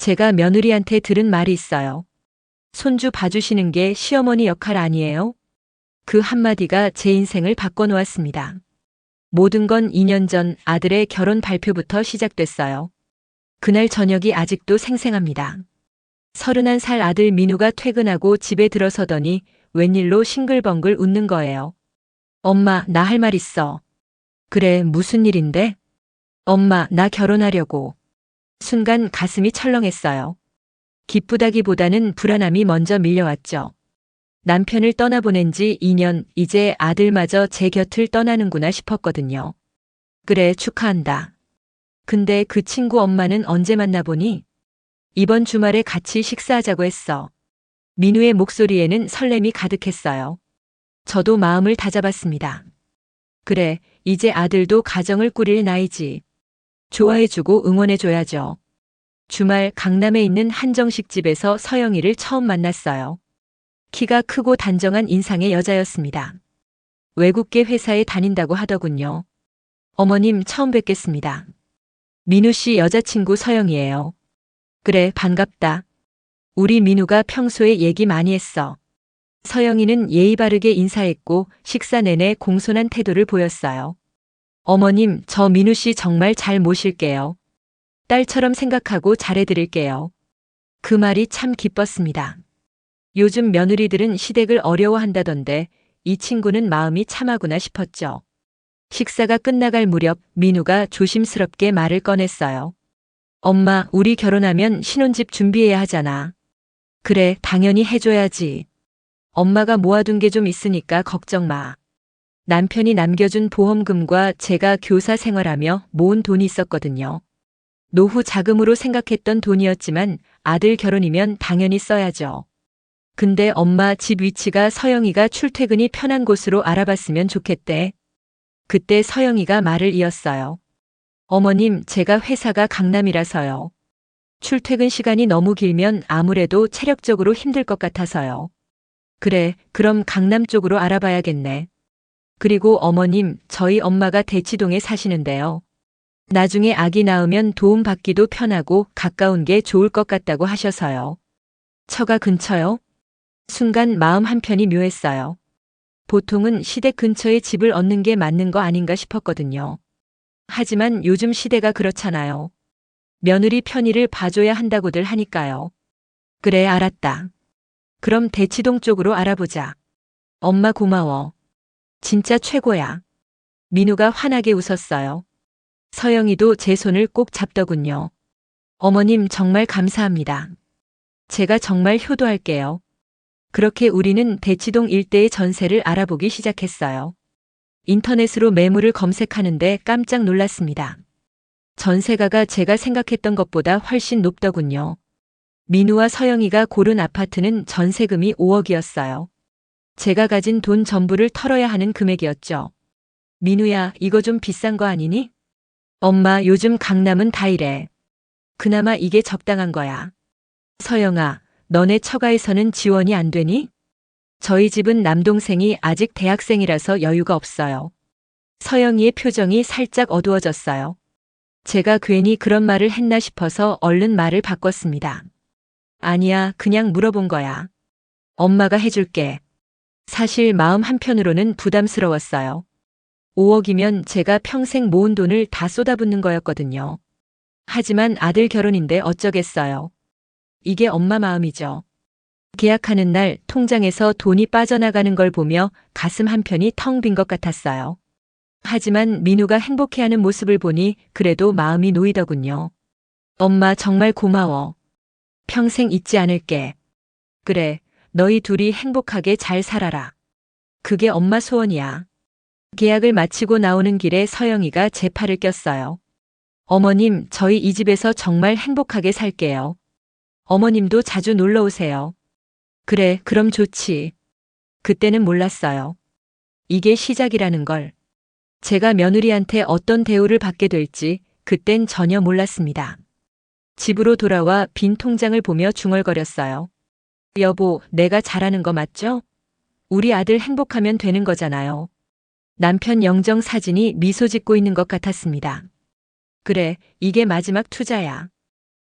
제가 며느리한테 들은 말이 있어요. 손주 봐주시는 게 시어머니 역할 아니에요? 그 한마디가 제 인생을 바꿔놓았습니다. 모든 건 2년 전 아들의 결혼 발표부터 시작됐어요. 그날 저녁이 아직도 생생합니다. 31살 아들 민우가 퇴근하고 집에 들어서더니 웬일로 싱글벙글 웃는 거예요. 엄마, 나 할 말 있어. 그래, 무슨 일인데? 엄마, 나 결혼하려고. 순간 가슴이 철렁했어요. 기쁘다기보다는 불안함이 먼저 밀려왔죠. 남편을 떠나보낸 지 2년, 이제 아들마저 제 곁을 떠나는구나 싶었거든요. 그래, 축하한다. 근데 그 친구 엄마는 언제 만나보니? 이번 주말에 같이 식사하자고 했어. 민우의 목소리에는 설렘이 가득했어요. 저도 마음을 다잡았습니다. 그래, 이제 아들도 가정을 꾸릴 나이지. 좋아해주고 응원해줘야죠. 주말 강남에 있는 한정식집에서 서영이를 처음 만났어요. 키가 크고 단정한 인상의 여자였습니다. 외국계 회사에 다닌다고 하더군요. 어머님 처음 뵙겠습니다. 민우 씨 여자친구 서영이에요. 그래, 반갑다. 우리 민우가 평소에 얘기 많이 했어. 서영이는 예의 바르게 인사했고 식사 내내 공손한 태도를 보였어요. 어머님, 저 민우 씨 정말 잘 모실게요. 딸처럼 생각하고 잘해드릴게요. 그 말이 참 기뻤습니다. 요즘 며느리들은 시댁을 어려워한다던데 이 친구는 마음이 참하구나 싶었죠. 식사가 끝나갈 무렵 민우가 조심스럽게 말을 꺼냈어요. 엄마, 우리 결혼하면 신혼집 준비해야 하잖아. 그래, 당연히 해줘야지. 엄마가 모아둔 게 좀 있으니까 걱정 마. 남편이 남겨준 보험금과 제가 교사 생활하며 모은 돈이 있었거든요. 노후 자금으로 생각했던 돈이었지만 아들 결혼이면 당연히 써야죠. 근데 엄마 집 위치가 서영이가 출퇴근이 편한 곳으로 알아봤으면 좋겠대. 그때 서영이가 말을 이었어요. 어머님, 제가 회사가 강남이라서요. 출퇴근 시간이 너무 길면 아무래도 체력적으로 힘들 것 같아서요. 그래, 그럼 강남 쪽으로 알아봐야겠네. 그리고 어머님, 저희 엄마가 대치동에 사시는데요. 나중에 아기 낳으면 도움받기도 편하고 가까운 게 좋을 것 같다고 하셔서요. 처가 근처요? 순간 마음 한편이 묘했어요. 보통은 시댁 근처에 집을 얻는 게 맞는 거 아닌가 싶었거든요. 하지만 요즘 시대가 그렇잖아요. 며느리 편의를 봐줘야 한다고들 하니까요. 그래, 알았다. 그럼 대치동 쪽으로 알아보자. 엄마 고마워. 진짜 최고야. 민우가 환하게 웃었어요. 서영이도 제 손을 꼭 잡더군요. 어머님 정말 감사합니다. 제가 정말 효도할게요. 그렇게 우리는 대치동 일대의 전세를 알아보기 시작했어요. 인터넷으로 매물을 검색하는데 깜짝 놀랐습니다. 전세가가 제가 생각했던 것보다 훨씬 높더군요. 민우와 서영이가 고른 아파트는 전세금이 5억이었어요. 제가 가진 돈 전부를 털어야 하는 금액이었죠. 민우야, 이거 좀 비싼 거 아니니? 엄마, 요즘 강남은 다 이래. 그나마 이게 적당한 거야. 서영아, 너네 처가에서는 지원이 안 되니? 저희 집은 남동생이 아직 대학생이라서 여유가 없어요. 서영이의 표정이 살짝 어두워졌어요. 제가 괜히 그런 말을 했나 싶어서 얼른 말을 바꿨습니다. 아니야, 그냥 물어본 거야. 엄마가 해줄게. 사실 마음 한편으로는 부담스러웠어요. 5억이면 제가 평생 모은 돈을 다 쏟아붓는 거였거든요. 하지만 아들 결혼인데 어쩌겠어요. 이게 엄마 마음이죠. 계약하는 날 통장에서 돈이 빠져나가는 걸 보며 가슴 한편이 텅 빈 것 같았어요. 하지만 민우가 행복해하는 모습을 보니 그래도 마음이 놓이더군요. 엄마 정말 고마워. 평생 잊지 않을게. 그래, 너희 둘이 행복하게 잘 살아라. 그게 엄마 소원이야. 계약을 마치고 나오는 길에 서영이가 제 팔을 꼈어요. 어머님, 저희 이 집에서 정말 행복하게 살게요. 어머님도 자주 놀러 오세요. 그래, 그럼 좋지. 그때는 몰랐어요. 이게 시작이라는 걸. 제가 며느리한테 어떤 대우를 받게 될지 그땐 전혀 몰랐습니다. 집으로 돌아와 빈 통장을 보며 중얼거렸어요. 여보, 내가 잘하는 거 맞죠? 우리 아들 행복하면 되는 거잖아요. 남편 영정 사진이 미소 짓고 있는 것 같았습니다. 그래, 이게 마지막 투자야.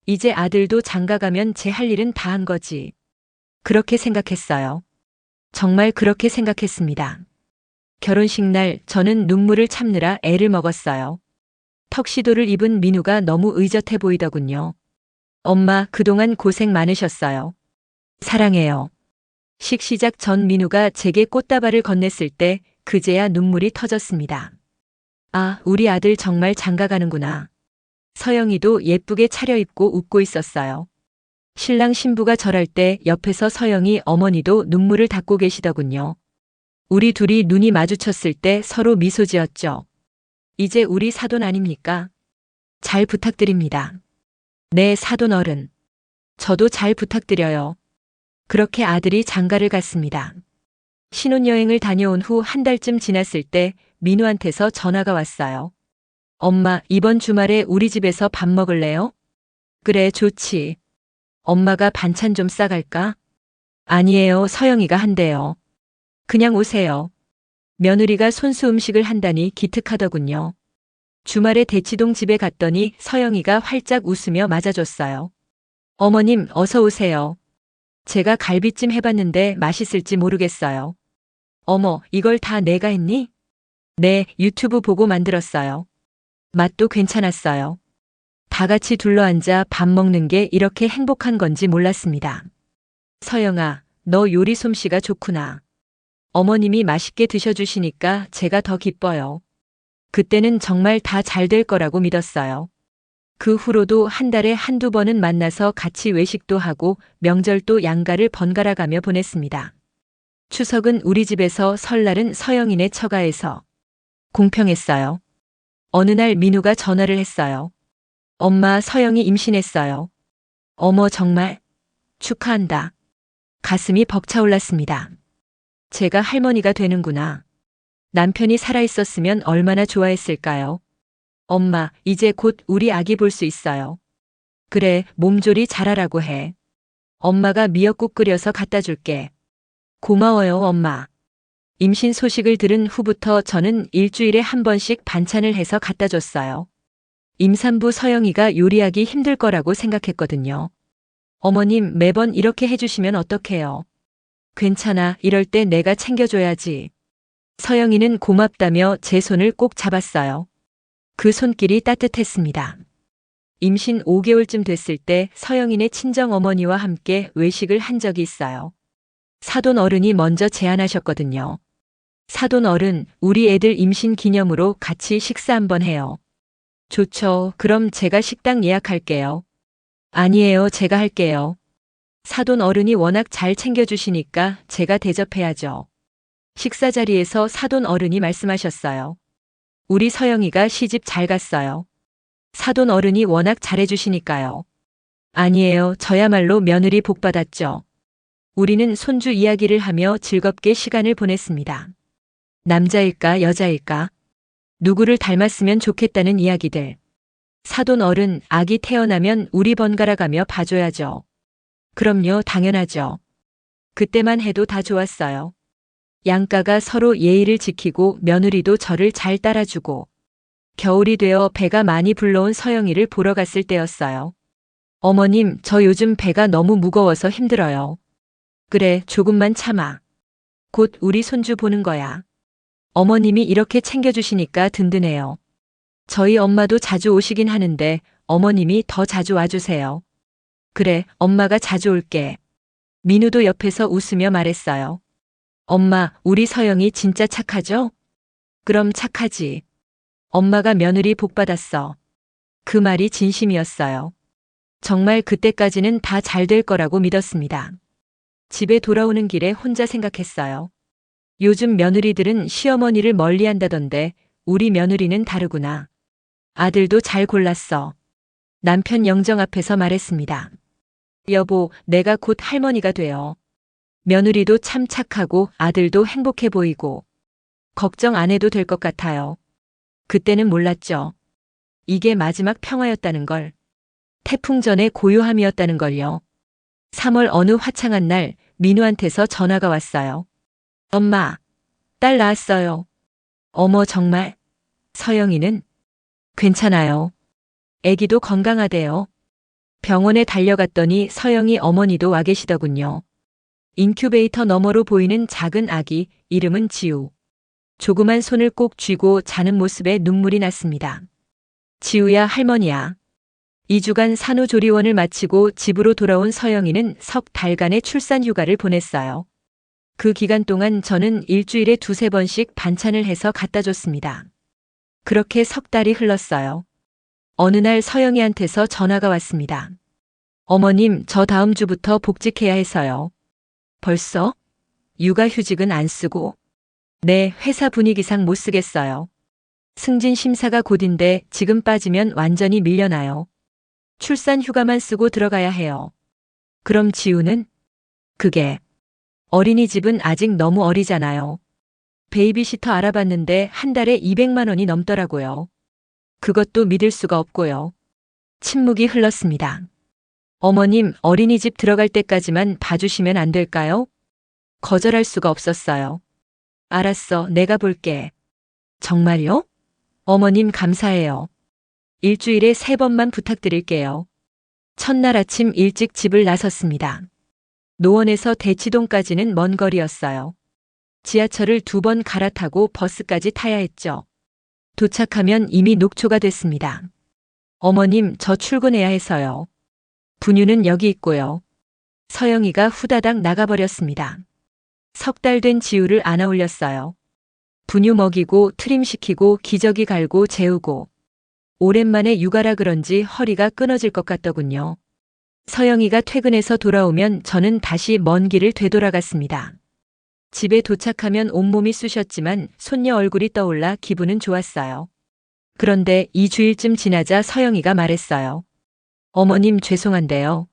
이제 아들도 장가가면 제 할 일은 다 한 거지. 그렇게 생각했어요. 정말 그렇게 생각했습니다. 결혼식 날 저는 눈물을 참느라 애를 먹었어요. 턱시도를 입은 민우가 너무 의젓해 보이더군요. 엄마, 그동안 고생 많으셨어요. 사랑해요. 시작 전 민우가 제게 꽃다발을 건넸을 때 그제야 눈물이 터졌습니다. 아, 우리 아들 정말 장가가는구나. 서영이도 예쁘게 차려입고 웃고 있었어요. 신랑 신부가 절할 때 옆에서 서영이 어머니도 눈물을 닦고 계시더군요. 우리 둘이 눈이 마주쳤을 때 서로 미소 지었죠. 이제 우리 사돈 아닙니까? 잘 부탁드립니다. 네, 사돈 어른. 저도 잘 부탁드려요. 그렇게 아들이 장가를 갔습니다. 신혼여행을 다녀온 후 한 달쯤 지났을 때 민우한테서 전화가 왔어요. 엄마, 이번 주말에 우리 집에서 밥 먹을래요? 그래, 좋지. 엄마가 반찬 좀 싸갈까? 아니에요, 서영이가 한대요. 그냥 오세요. 며느리가 손수 음식을 한다니 기특하더군요. 주말에 대치동 집에 갔더니 서영이가 활짝 웃으며 맞아줬어요. 어머님, 어서 오세요. 제가 갈비찜 해봤는데 맛있을지 모르겠어요. 어머, 이걸 다 내가 했니? 네, 유튜브 보고 만들었어요. 맛도 괜찮았어요. 다 같이 둘러앉아 밥 먹는 게 이렇게 행복한 건지 몰랐습니다. 서영아, 너 요리 솜씨가 좋구나. 어머님이 맛있게 드셔주시니까 제가 더 기뻐요. 그때는 정말 다 잘 될 거라고 믿었어요. 그 후로도 한 달에 한두 번은 만나서 같이 외식도 하고 명절도 양가를 번갈아 가며 보냈습니다. 추석은 우리 집에서, 설날은 서영이네 처가에서. 공평했어요. 어느 날 민우가 전화를 했어요. 엄마, 서영이 임신했어요. 어머, 정말 축하한다. 가슴이 벅차올랐습니다. 제가 할머니가 되는구나. 남편이 살아있었으면 얼마나 좋아했을까요? 엄마, 이제 곧 우리 아기 볼 수 있어요. 그래, 몸조리 잘하라고 해. 엄마가 미역국 끓여서 갖다 줄게. 고마워요, 엄마. 임신 소식을 들은 후부터 저는 일주일에 한 번씩 반찬을 해서 갖다 줬어요. 임산부 서영이가 요리하기 힘들 거라고 생각했거든요. 어머님, 매번 이렇게 해주시면 어떡해요? 괜찮아, 이럴 때 내가 챙겨줘야지. 서영이는 고맙다며 제 손을 꼭 잡았어요. 그 손길이 따뜻했습니다. 임신 5개월쯤 됐을 때 서영이네 친정어머니와 함께 외식을 한 적이 있어요. 사돈 어른이 먼저 제안하셨거든요. 사돈 어른, 우리 애들 임신 기념으로 같이 식사 한번 해요. 좋죠. 그럼 제가 식당 예약할게요. 아니에요, 제가 할게요. 사돈 어른이 워낙 잘 챙겨주시니까 제가 대접해야죠. 식사 자리에서 사돈 어른이 말씀하셨어요. 우리 서영이가 시집 잘 갔어요. 사돈 어른이 워낙 잘해주시니까요. 아니에요, 저야말로 며느리 복 받았죠. 우리는 손주 이야기를 하며 즐겁게 시간을 보냈습니다. 남자일까 여자일까? 누구를 닮았으면 좋겠다는 이야기들. 사돈 어른, 아기 태어나면 우리 번갈아 가며 봐줘야죠. 그럼요, 당연하죠. 그때만 해도 다 좋았어요. 양가가 서로 예의를 지키고 며느리도 저를 잘 따라주고. 겨울이 되어 배가 많이 불러온 서영이를 보러 갔을 때였어요. 어머님, 저 요즘 배가 너무 무거워서 힘들어요. 그래, 조금만 참아. 곧 우리 손주 보는 거야. 어머님이 이렇게 챙겨주시니까 든든해요. 저희 엄마도 자주 오시긴 하는데 어머님이 더 자주 와주세요. 그래, 엄마가 자주 올게. 민우도 옆에서 웃으며 말했어요. 엄마, 우리 서영이 진짜 착하죠? 그럼 착하지. 엄마가 며느리 복 받았어. 그 말이 진심이었어요. 정말 그때까지는 다 잘 될 거라고 믿었습니다. 집에 돌아오는 길에 혼자 생각했어요. 요즘 며느리들은 시어머니를 멀리한다던데 우리 며느리는 다르구나. 아들도 잘 골랐어. 남편 영정 앞에서 말했습니다. 여보, 내가 곧 할머니가 돼요. 며느리도 참 착하고 아들도 행복해 보이고 걱정 안 해도 될 것 같아요. 그때는 몰랐죠. 이게 마지막 평화였다는 걸. 태풍 전의 고요함이었다는 걸요. 3월 어느 화창한 날 민우한테서 전화가 왔어요. 엄마, 딸 낳았어요. 어머, 정말? 서영이는? 괜찮아요. 애기도 건강하대요. 병원에 달려갔더니 서영이 어머니도 와 계시더군요. 인큐베이터 너머로 보이는 작은 아기, 이름은 지우. 조그만 손을 꼭 쥐고 자는 모습에 눈물이 났습니다. 지우야, 할머니야. 2주간 산후조리원을 마치고 집으로 돌아온 서영이는 석 달간의 출산 휴가를 보냈어요. 그 기간 동안 저는 일주일에 2~3번씩 반찬을 해서 갖다 줬습니다. 그렇게 석 달이 흘렀어요. 어느 날 서영이한테서 전화가 왔습니다. 어머님, 저 다음 주부터 복직해야 해서요. 벌써? 육아휴직은 안 쓰고? 네, 회사 분위기상 못 쓰겠어요. 승진 심사가 곧인데 지금 빠지면 완전히 밀려나요. 출산 휴가만 쓰고 들어가야 해요. 그럼 지우는? 그게 어린이집은 아직 너무 어리잖아요. 베이비시터 알아봤는데 한 달에 200만 원이 넘더라고요. 그것도 믿을 수가 없고요. 침묵이 흘렀습니다. 어머님, 어린이집 들어갈 때까지만 봐주시면 안 될까요? 거절할 수가 없었어요. 알았어, 내가 볼게. 정말요? 어머님 감사해요. 일주일에 3번만 부탁드릴게요. 첫날 아침 일찍 집을 나섰습니다. 노원에서 대치동까지는 먼 거리였어요. 지하철을 2번 갈아타고 버스까지 타야 했죠. 도착하면 이미 녹초가 됐습니다. 어머님, 저 출근해야 해서요. 분유는 여기 있고요. 서영이가 후다닥 나가버렸습니다. 석 달 된 지우를 안아 올렸어요. 분유 먹이고 트림시키고 기저귀 갈고 재우고. 오랜만에 육아라 그런지 허리가 끊어질 것 같더군요. 서영이가 퇴근해서 돌아오면 저는 다시 먼 길을 되돌아갔습니다. 집에 도착하면 온몸이 쑤셨지만 손녀 얼굴이 떠올라 기분은 좋았어요. 그런데 2주일쯤 지나자 서영이가 말했어요. 어머님, 죄송한데요.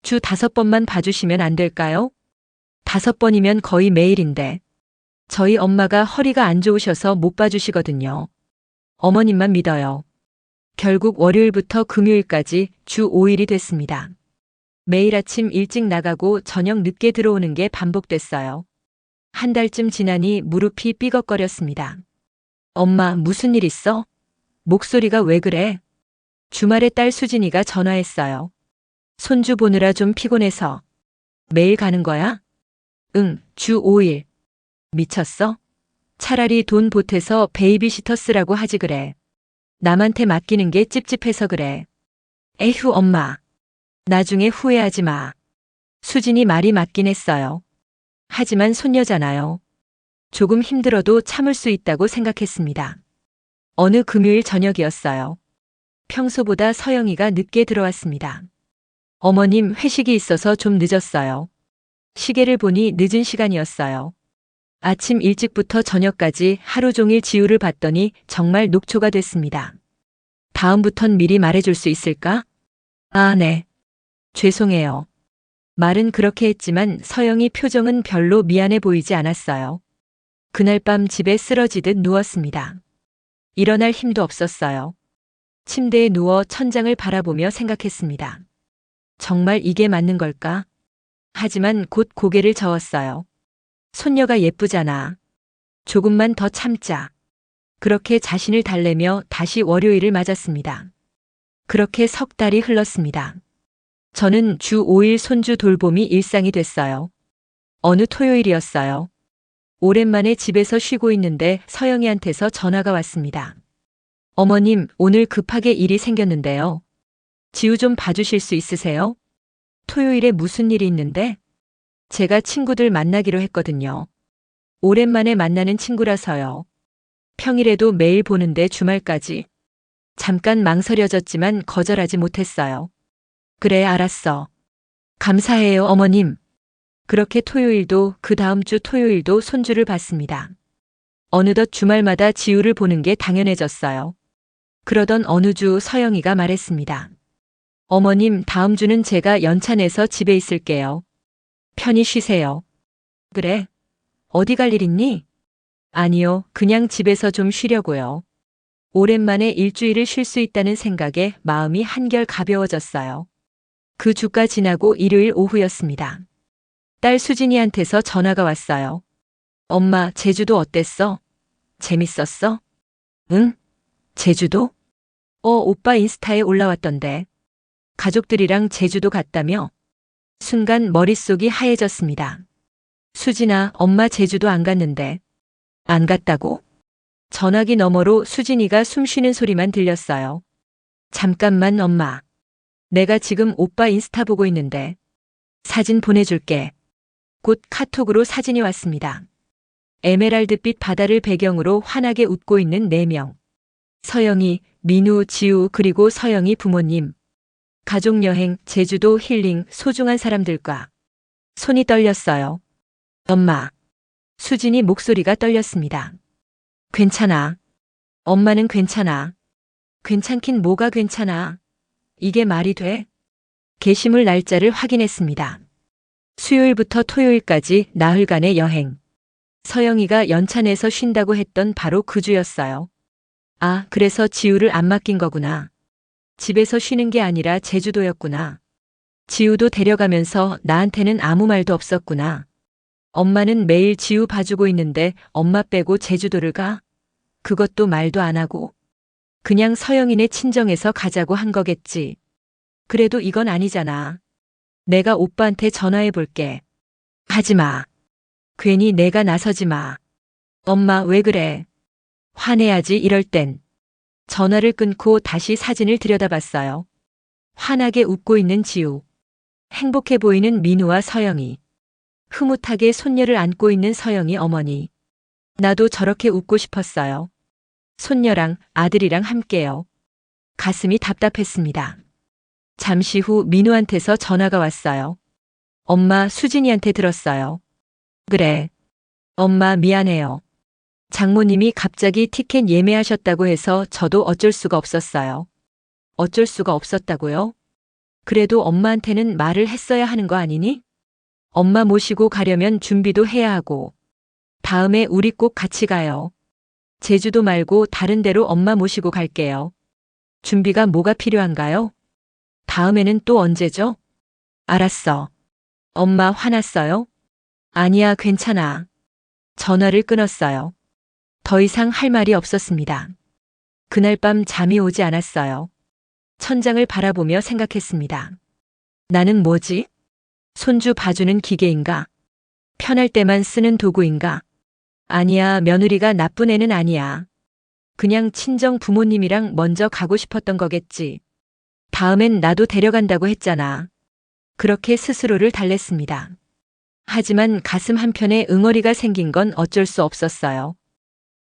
주 5번만 봐주시면 안 될까요? 5번이면 거의 매일인데. 저희 엄마가 허리가 안 좋으셔서 못 봐주시거든요. 어머님만 믿어요. 결국 월요일부터 금요일까지 주 5일이 됐습니다. 매일 아침 일찍 나가고 저녁 늦게 들어오는 게 반복됐어요. 한 달쯤 지나니 무릎이 삐걱거렸습니다. 엄마, 무슨 일 있어? 목소리가 왜 그래? 주말에 딸 수진이가 전화했어요. 손주 보느라 좀 피곤해서. 매일 가는 거야? 응, 주 5일. 미쳤어? 차라리 돈 보태서 베이비시터 쓰라고 하지 그래. 남한테 맡기는 게 찝찝해서 그래. 에휴, 엄마. 나중에 후회하지 마. 수진이 말이 맞긴 했어요. 하지만 손녀잖아요. 조금 힘들어도 참을 수 있다고 생각했습니다. 어느 금요일 저녁이었어요. 평소보다 서영이가 늦게 들어왔습니다. 어머님, 회식이 있어서 좀 늦었어요. 시계를 보니 늦은 시간이었어요. 아침 일찍부터 저녁까지 하루 종일 지우를 봤더니 정말 녹초가 됐습니다. 다음부턴 미리 말해줄 수 있을까? 아, 네. 죄송해요. 말은 그렇게 했지만 서영이 표정은 별로 미안해 보이지 않았어요. 그날 밤 집에 쓰러지듯 누웠습니다. 일어날 힘도 없었어요. 침대에 누워 천장을 바라보며 생각했습니다. 정말 이게 맞는 걸까? 하지만 곧 고개를 저었어요. 손녀가 예쁘잖아. 조금만 더 참자. 그렇게 자신을 달래며 다시 월요일을 맞았습니다. 그렇게 석 달이 흘렀습니다. 저는 주 5일 손주 돌봄이 일상이 됐어요. 어느 토요일이었어요. 오랜만에 집에서 쉬고 있는데 서영이한테서 전화가 왔습니다. 어머님, 오늘 급하게 일이 생겼는데요. 지우 좀 봐주실 수 있으세요? 토요일에 무슨 일이 있는데? 제가 친구들 만나기로 했거든요. 오랜만에 만나는 친구라서요. 평일에도 매일 보는데 주말까지. 잠깐 망설여졌지만 거절하지 못했어요. 그래, 알았어. 감사해요, 어머님. 그렇게 토요일도 그 다음 주 토요일도 손주를 봤습니다. 어느덧 주말마다 지우를 보는 게 당연해졌어요. 그러던 어느 주 서영이가 말했습니다. 어머님, 다음 주는 제가 연차 내서 집에 있을게요. 편히 쉬세요. 그래? 어디 갈 일 있니? 아니요, 그냥 집에서 좀 쉬려고요. 오랜만에 일주일을 쉴 수 있다는 생각에 마음이 한결 가벼워졌어요. 그 주가 지나고 일요일 오후였습니다. 딸 수진이한테서 전화가 왔어요. 엄마, 제주도 어땠어? 재밌었어? 응? 제주도? 오빠 인스타에 올라왔던데. 가족들이랑 제주도 갔다며? 순간 머릿속이 하얘졌습니다. 수진아, 엄마 제주도 안 갔는데. 안 갔다고? 전화기 너머로 수진이가 숨 쉬는 소리만 들렸어요. 잠깐만 엄마. 내가 지금 오빠 인스타 보고 있는데. 사진 보내줄게. 곧 카톡으로 사진이 왔습니다. 에메랄드빛 바다를 배경으로 환하게 웃고 있는 4명. 서영이, 민우, 지우 그리고 서영이 부모님. 가족여행, 제주도 힐링, 소중한 사람들과. 손이 떨렸어요. 엄마. 수진이 목소리가 떨렸습니다. 괜찮아. 엄마는 괜찮아. 괜찮긴 뭐가 괜찮아. 이게 말이 돼? 게시물 날짜를 확인했습니다. 수요일부터 토요일까지 나흘간의 여행. 서영이가 연찬에서 쉰다고 했던 바로 그 주였어요. 아, 그래서 지우를 안 맡긴 거구나. 집에서 쉬는 게 아니라 제주도였구나. 지우도 데려가면서 나한테는 아무 말도 없었구나. 엄마는 매일 지우 봐주고 있는데 엄마 빼고 제주도를 가? 그것도 말도 안 하고. 그냥 서영이네 친정에서 가자고 한 거겠지. 그래도 이건 아니잖아. 내가 오빠한테 전화해 볼게. 하지 마. 괜히 내가 나서지 마. 엄마 왜 그래? 화내야지 이럴 땐. 전화를 끊고 다시 사진을 들여다봤어요. 환하게 웃고 있는 지우. 행복해 보이는 민우와 서영이. 흐뭇하게 손녀를 안고 있는 서영이 어머니. 나도 저렇게 웃고 싶었어요. 손녀랑 아들이랑 함께요. 가슴이 답답했습니다. 잠시 후 민우한테서 전화가 왔어요. 엄마 수진이한테 들었어요. 그래. 엄마 미안해요. 장모님이 갑자기 티켓 예매하셨다고 해서 저도 어쩔 수가 없었어요. 어쩔 수가 없었다고요? 그래도 엄마한테는 말을 했어야 하는 거 아니니? 엄마 모시고 가려면 준비도 해야 하고. 다음에 우리 꼭 같이 가요. 제주도 말고 다른 데로 엄마 모시고 갈게요. 준비가 뭐가 필요한가요? 다음에는 또 언제죠? 알았어. 엄마 화났어요? 아니야, 괜찮아. 전화를 끊었어요. 더 이상 할 말이 없었습니다. 그날 밤 잠이 오지 않았어요. 천장을 바라보며 생각했습니다. 나는 뭐지? 손주 봐주는 기계인가? 편할 때만 쓰는 도구인가? 아니야, 며느리가 나쁜 애는 아니야. 그냥 친정 부모님이랑 먼저 가고 싶었던 거겠지. 다음엔 나도 데려간다고 했잖아. 그렇게 스스로를 달랬습니다. 하지만 가슴 한편에 응어리가 생긴 건 어쩔 수 없었어요.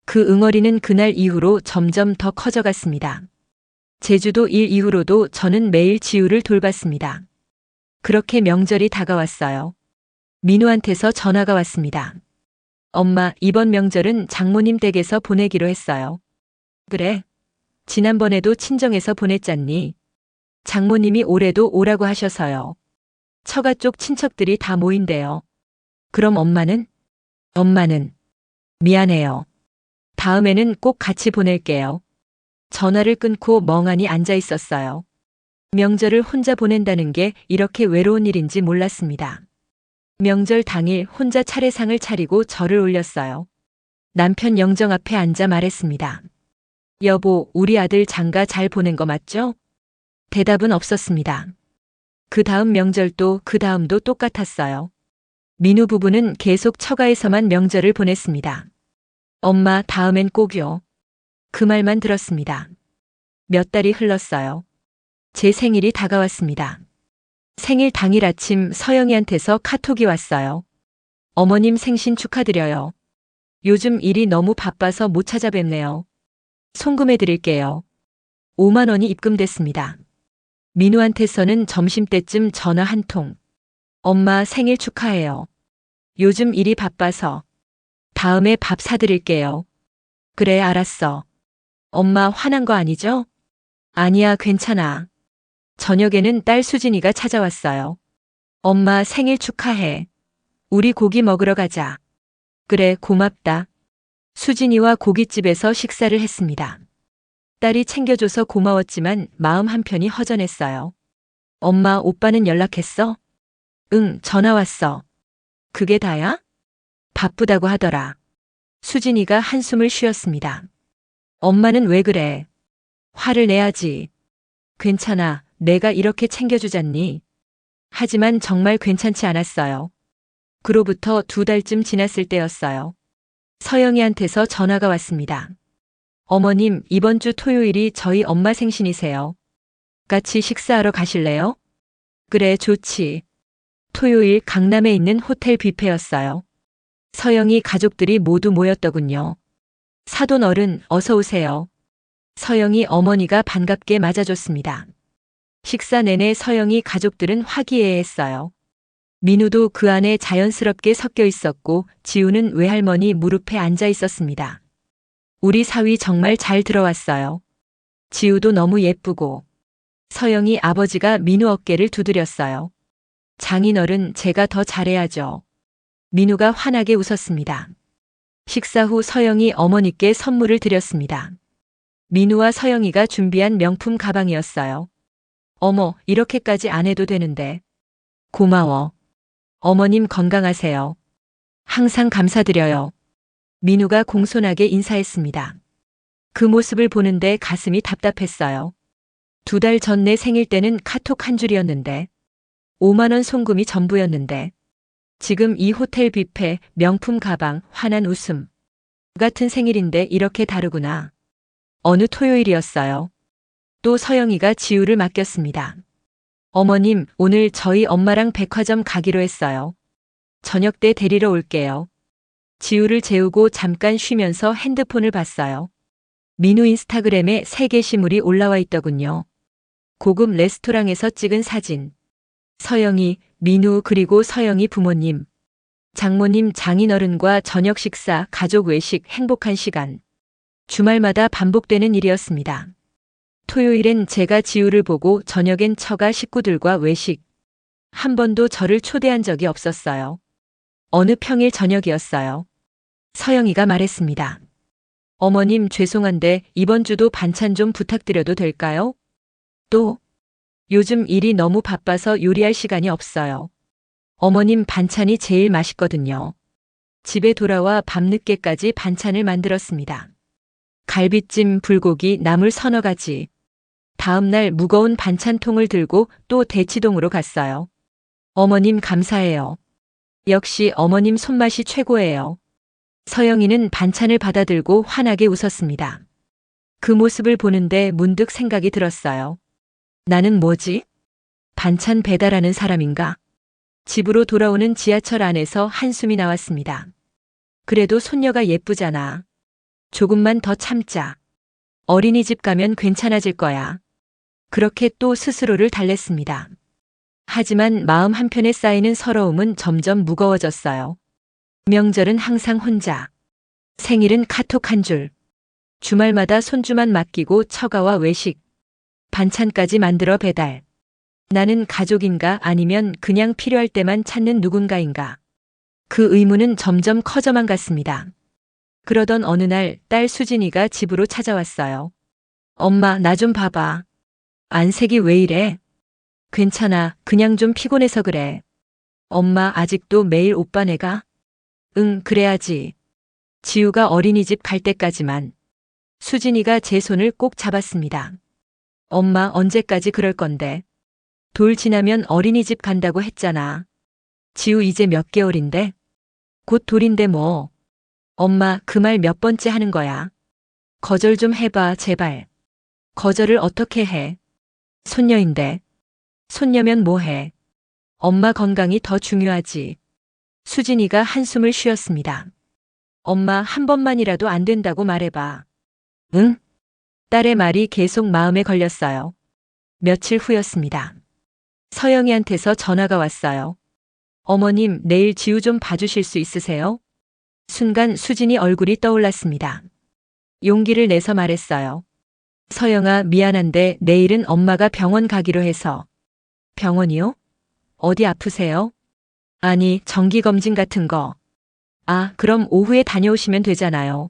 그 응어리는 그날 이후로 점점 더 커져갔습니다. 제주도 일 이후로도 저는 매일 지우를 돌봤습니다. 그렇게 명절이 다가왔어요. 민우한테서 전화가 왔습니다. 엄마, 이번 명절은 장모님 댁에서 보내기로 했어요. 그래? 지난번에도 친정에서 보냈잖니. 장모님이 올해도 오라고 하셔서요. 처가 쪽 친척들이 다 모인대요. 그럼 엄마는? 엄마는? 미안해요. 다음에는 꼭 같이 보낼게요. 전화를 끊고 멍하니 앉아 있었어요. 명절을 혼자 보낸다는 게 이렇게 외로운 일인지 몰랐습니다. 명절 당일 혼자 차례상을 차리고 절을 올렸어요. 남편 영정 앞에 앉아 말했습니다. 여보, 우리 아들 장가 잘 보낸 거 맞죠? 대답은 없었습니다. 그 다음 명절도 그 다음도 똑같았어요. 민우 부부는 계속 처가에서만 명절을 보냈습니다. 엄마, 다음엔 꼭요. 그 말만 들었습니다. 몇 달이 흘렀어요. 제 생일이 다가왔습니다. 생일 당일 아침 서영이한테서 카톡이 왔어요. 어머님 생신 축하드려요. 요즘 일이 너무 바빠서 못 찾아뵙네요. 송금해 드릴게요. 5만 원이 입금됐습니다. 민우한테서는 점심때쯤 전화 한 통. 엄마 생일 축하해요. 요즘 일이 바빠서. 다음에 밥 사드릴게요. 그래, 알았어. 엄마 화난 거 아니죠? 아니야, 괜찮아. 저녁에는 딸 수진이가 찾아왔어요. 엄마 생일 축하해. 우리 고기 먹으러 가자. 그래, 고맙다. 수진이와 고깃집에서 식사를 했습니다. 딸이 챙겨줘서 고마웠지만 마음 한편이 허전했어요. 엄마, 오빠는 연락했어? 응, 전화 왔어. 그게 다야? 바쁘다고 하더라. 수진이가 한숨을 쉬었습니다. 엄마는 왜 그래? 화를 내야지. 괜찮아. 내가 이렇게 챙겨주잖니. 하지만 정말 괜찮지 않았어요. 그로부터 2달쯤 지났을 때였어요. 서영이한테서 전화가 왔습니다. 어머님, 이번 주 토요일이 저희 엄마 생신이세요. 같이 식사하러 가실래요? 그래, 좋지. 토요일 강남에 있는 호텔 뷔페였어요. 서영이 가족들이 모두 모였더군요. 사돈 어른, 어서 오세요. 서영이 어머니가 반갑게 맞아줬습니다. 식사 내내 서영이 가족들은 화기애애했어요. 민우도 그 안에 자연스럽게 섞여 있었고 지우는 외할머니 무릎에 앉아 있었습니다. 우리 사위 정말 잘 들어왔어요. 지우도 너무 예쁘고. 서영이 아버지가 민우 어깨를 두드렸어요. 장인어른, 제가 더 잘해야죠. 민우가 환하게 웃었습니다. 식사 후 서영이 어머니께 선물을 드렸습니다. 민우와 서영이가 준비한 명품 가방이었어요. 어머, 이렇게까지 안 해도 되는데. 고마워. 어머님 건강하세요. 항상 감사드려요. 민우가 공손하게 인사했습니다. 그 모습을 보는데 가슴이 답답했어요. 2달 전 내 생일 때는 카톡 한 줄이었는데 5만 원 송금이 전부였는데 지금 이 호텔 뷔페, 명품 가방, 환한 웃음. 같은 생일인데 이렇게 다르구나. 어느 토요일이었어요. 또 서영이가 지우를 맡겼습니다. 어머님, 오늘 저희 엄마랑 백화점 가기로 했어요. 저녁 때 데리러 올게요. 지우를 재우고 잠깐 쉬면서 핸드폰을 봤어요. 민우 인스타그램에 새 게시물이 올라와 있더군요. 고급 레스토랑에서 찍은 사진. 서영이, 민우 그리고 서영이 부모님, 장모님, 장인어른과 저녁 식사, 가족 외식, 행복한 시간. 주말마다 반복되는 일이었습니다. 토요일엔 제가 지우를 보고 저녁엔 처가 식구들과 외식. 한 번도 저를 초대한 적이 없었어요. 어느 평일 저녁이었어요. 서영이가 말했습니다. 어머님, 죄송한데 이번 주도 반찬 좀 부탁드려도 될까요? 또, 요즘 일이 너무 바빠서 요리할 시간이 없어요. 어머님 반찬이 제일 맛있거든요. 집에 돌아와 밤늦게까지 반찬을 만들었습니다. 갈비찜, 불고기, 나물 서너 가지. 다음날 무거운 반찬통을 들고 또 대치동으로 갔어요. 어머님 감사해요. 역시 어머님 손맛이 최고예요. 서영이는 반찬을 받아들고 환하게 웃었습니다. 그 모습을 보는데 문득 생각이 들었어요. 나는 뭐지? 반찬 배달하는 사람인가? 집으로 돌아오는 지하철 안에서 한숨이 나왔습니다. 그래도 손녀가 예쁘잖아. 조금만 더 참자. 어린이집 가면 괜찮아질 거야. 그렇게 또 스스로를 달랬습니다. 하지만 마음 한편에 쌓이는 서러움은 점점 무거워졌어요. 명절은 항상 혼자. 생일은 카톡 한 줄. 주말마다 손주만 맡기고 처가와 외식. 반찬까지 만들어 배달. 나는 가족인가 아니면 그냥 필요할 때만 찾는 누군가인가. 그 의문은 점점 커져만 갔습니다. 그러던 어느 날 딸 수진이가 집으로 찾아왔어요. 엄마, 나 좀 봐봐. 안색이 왜 이래? 괜찮아. 그냥 좀 피곤해서 그래. 엄마, 아직도 매일 오빠 내가? 응, 그래야지. 지우가 어린이집 갈 때까지만. 수진이가 제 손을 꼭 잡았습니다. 엄마, 언제까지 그럴 건데? 돌 지나면 어린이집 간다고 했잖아. 지우 이제 몇 개월인데? 곧 돌인데 뭐. 엄마, 그 말 몇 번째 하는 거야? 거절 좀 해봐, 제발. 거절을 어떻게 해? 손녀인데. 손녀면 뭐해? 엄마 건강이 더 중요하지. 수진이가 한숨을 쉬었습니다. 엄마, 한 번만이라도 안 된다고 말해봐. 응? 딸의 말이 계속 마음에 걸렸어요. 며칠 후였습니다. 서영이한테서 전화가 왔어요. 어머님, 내일 지우 좀 봐주실 수 있으세요? 순간 수진이 얼굴이 떠올랐습니다. 용기를 내서 말했어요. 서영아, 미안한데 내일은 엄마가 병원 가기로 해서. 병원이요? 어디 아프세요? 아니, 정기검진 같은 거. 아, 그럼 오후에 다녀오시면 되잖아요.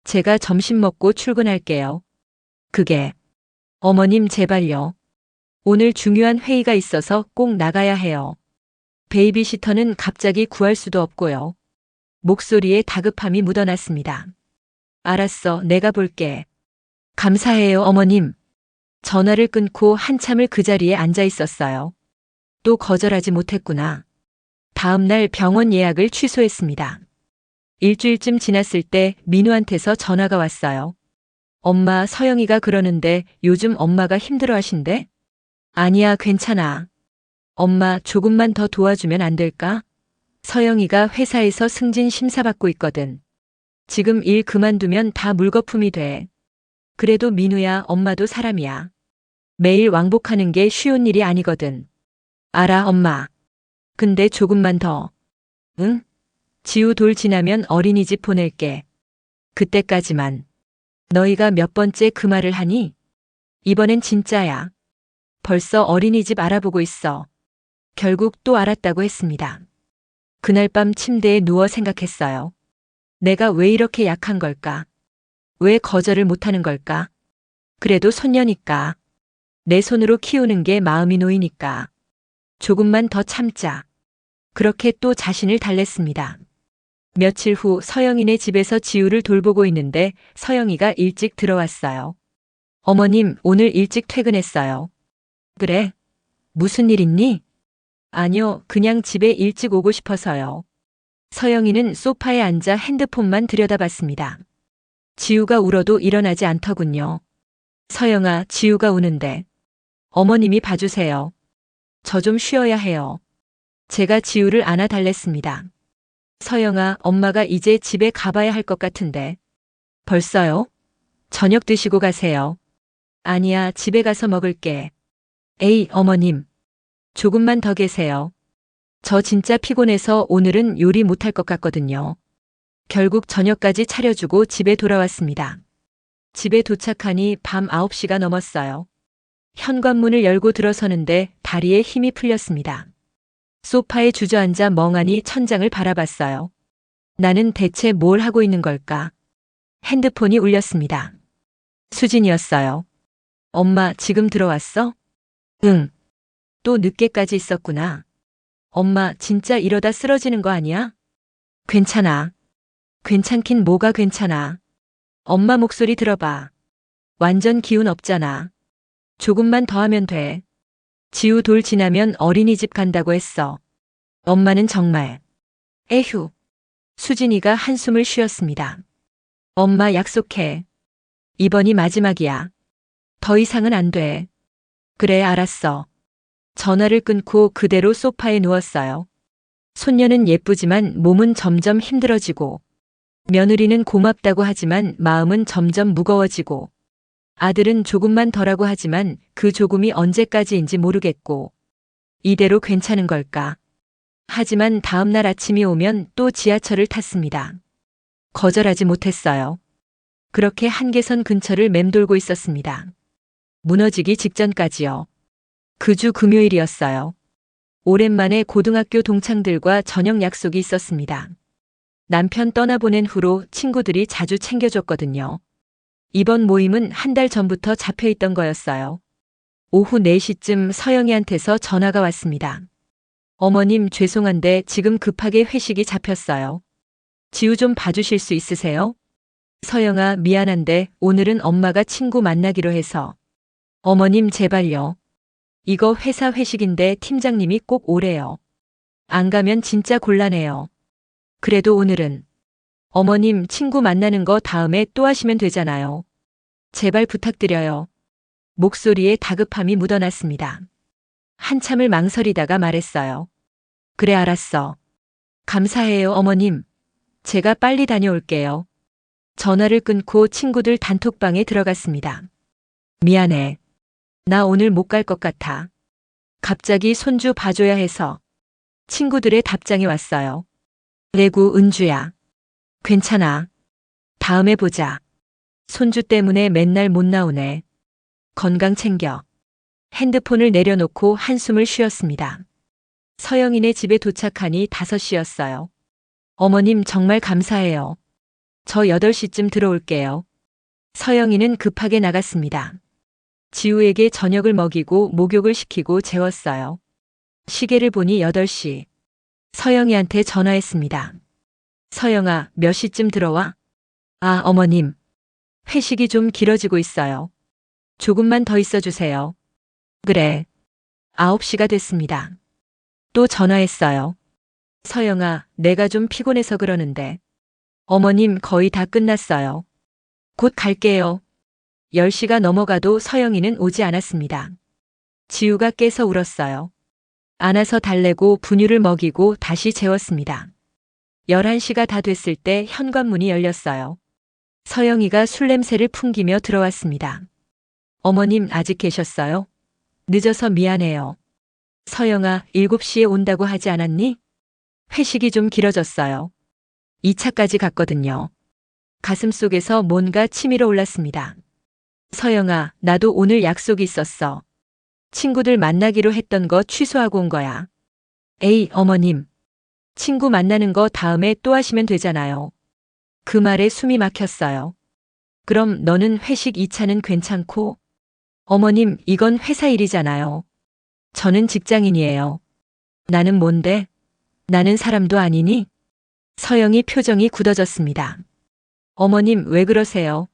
제가 점심 먹고 출근할게요. 그게. 어머님 제발요. 오늘 중요한 회의가 있어서 꼭 나가야 해요. 베이비시터는 갑자기 구할 수도 없고요. 목소리에 다급함이 묻어났습니다. 알았어, 내가 볼게. 감사해요, 어머님. 전화를 끊고 한참을 그 자리에 앉아 있었어요. 또 거절하지 못했구나. 다음 날 병원 예약을 취소했습니다. 일주일쯤 지났을 때 민우한테서 전화가 왔어요. 엄마, 서영이가 그러는데 요즘 엄마가 힘들어 하신대? 아니야, 괜찮아. 엄마, 조금만 더 도와주면 안 될까? 서영이가 회사에서 승진 심사받고 있거든. 지금 일 그만두면 다 물거품이 돼. 그래도 민우야, 엄마도 사람이야. 매일 왕복하는 게 쉬운 일이 아니거든. 알아, 엄마. 근데 조금만 더. 응? 지우 돌 지나면 어린이집 보낼게. 그때까지만. 너희가 몇 번째 그 말을 하니? 이번엔 진짜야. 벌써 어린이집 알아보고 있어. 결국 또 알았다고 했습니다. 그날 밤 침대에 누워 생각했어요. 내가 왜 이렇게 약한 걸까? 왜 거절을 못하는 걸까? 그래도 손녀니까. 내 손으로 키우는 게 마음이 놓이니까. 조금만 더 참자. 그렇게 또 자신을 달랬습니다. 며칠 후 서영이네 집에서 지우를 돌보고 있는데 서영이가 일찍 들어왔어요. 어머님, 오늘 일찍 퇴근했어요. 그래? 무슨 일 있니? 아니요, 그냥 집에 일찍 오고 싶어서요. 서영이는 소파에 앉아 핸드폰만 들여다봤습니다. 지우가 울어도 일어나지 않더군요. 서영아, 지우가 우는데. 어머님이 봐주세요. 저 좀 쉬어야 해요. 제가 지우를 안아달랬습니다. 서영아, 엄마가 이제 집에 가봐야 할 것 같은데. 벌써요? 저녁 드시고 가세요. 아니야, 집에 가서 먹을게. 에이, 어머님. 조금만 더 계세요. 저 진짜 피곤해서 오늘은 요리 못할 것 같거든요. 결국 저녁까지 차려주고 집에 돌아왔습니다. 집에 도착하니 밤 9시가 넘었어요. 현관문을 열고 들어서는데 다리에 힘이 풀렸습니다. 소파에 주저앉아 멍하니 천장을 바라봤어요. 나는 대체 뭘 하고 있는 걸까? 핸드폰이 울렸습니다. 수진이었어요. 엄마, 지금 들어왔어? 응. 또 늦게까지 있었구나. 엄마, 진짜 이러다 쓰러지는 거 아니야? 괜찮아. 괜찮긴 뭐가 괜찮아. 엄마 목소리 들어봐. 완전 기운 없잖아. 조금만 더 하면 돼. 지우 돌 지나면 어린이집 간다고 했어. 엄마는 정말. 에휴. 수진이가 한숨을 쉬었습니다. 엄마 약속해. 이번이 마지막이야. 더 이상은 안 돼. 그래, 알았어. 전화를 끊고 그대로 소파에 누웠어요. 손녀는 예쁘지만 몸은 점점 힘들어지고, 며느리는 고맙다고 하지만 마음은 점점 무거워지고, 아들은 조금만 덜하고 하지만 그 조금이 언제까지인지 모르겠고, 이대로 괜찮은 걸까? 하지만 다음 날 아침이 오면 또 지하철을 탔습니다. 거절하지 못했어요. 그렇게 한계선 근처를 맴돌고 있었습니다. 무너지기 직전까지요. 그 주 금요일이었어요. 오랜만에 고등학교 동창들과 저녁 약속이 있었습니다. 남편 떠나보낸 후로 친구들이 자주 챙겨줬거든요. 이번 모임은 한 달 전부터 잡혀있던 거였어요. 오후 4시쯤 서영이한테서 전화가 왔습니다. 어머님, 죄송한데 지금 급하게 회식이 잡혔어요. 지우 좀 봐주실 수 있으세요? 서영아, 미안한데 오늘은 엄마가 친구 만나기로 해서. 어머님, 제발요. 이거 회사 회식인데 팀장님이 꼭 오래요. 안 가면 진짜 곤란해요. 그래도 오늘은. 어머님, 친구 만나는 거 다음에 또 하시면 되잖아요. 제발 부탁드려요. 목소리에 다급함이 묻어났습니다. 한참을 망설이다가 말했어요. 그래, 알았어. 감사해요, 어머님. 제가 빨리 다녀올게요. 전화를 끊고 친구들 단톡방에 들어갔습니다. 미안해. 나 오늘 못 갈 것 같아. 갑자기 손주 봐줘야 해서. 친구들의 답장이 왔어요. 레구, 은주야. 괜찮아. 다음에 보자. 손주 때문에 맨날 못 나오네. 건강 챙겨. 핸드폰을 내려놓고 한숨을 쉬었습니다. 서영이네 집에 도착하니 5시였어요. 어머님, 정말 감사해요. 저 8시쯤 들어올게요. 서영이는 급하게 나갔습니다. 지우에게 저녁을 먹이고 목욕을 시키고 재웠어요. 시계를 보니 8시. 서영이한테 전화했습니다. 서영아, 몇 시쯤 들어와? 아, 어머님. 회식이 좀 길어지고 있어요. 조금만 더 있어 주세요. 그래. 9시가 됐습니다. 또 전화했어요. 서영아, 내가 좀 피곤해서 그러는데. 어머님, 거의 다 끝났어요. 곧 갈게요. 10시가 넘어가도 서영이는 오지 않았습니다. 지우가 깨서 울었어요. 안아서 달래고 분유를 먹이고 다시 재웠습니다. 11시가 다 됐을 때 현관문이 열렸어요. 서영이가 술 냄새를 풍기며 들어왔습니다. 어머님, 아직 계셨어요? 늦어서 미안해요. 서영아, 7시에 온다고 하지 않았니? 회식이 좀 길어졌어요. 2차까지 갔거든요. 가슴속에서 뭔가 치밀어 올랐습니다. 서영아, 나도 오늘 약속이 있었어. 친구들 만나기로 했던 거 취소하고 온 거야. 에이, 어머님. 친구 만나는 거 다음에 또 하시면 되잖아요. 그 말에 숨이 막혔어요. 그럼 너는 회식 2차는 괜찮고? 어머님, 이건 회사 일이잖아요. 저는 직장인이에요. 나는 뭔데? 나는 사람도 아니니? 서영이 표정이 굳어졌습니다. 어머님, 왜 그러세요?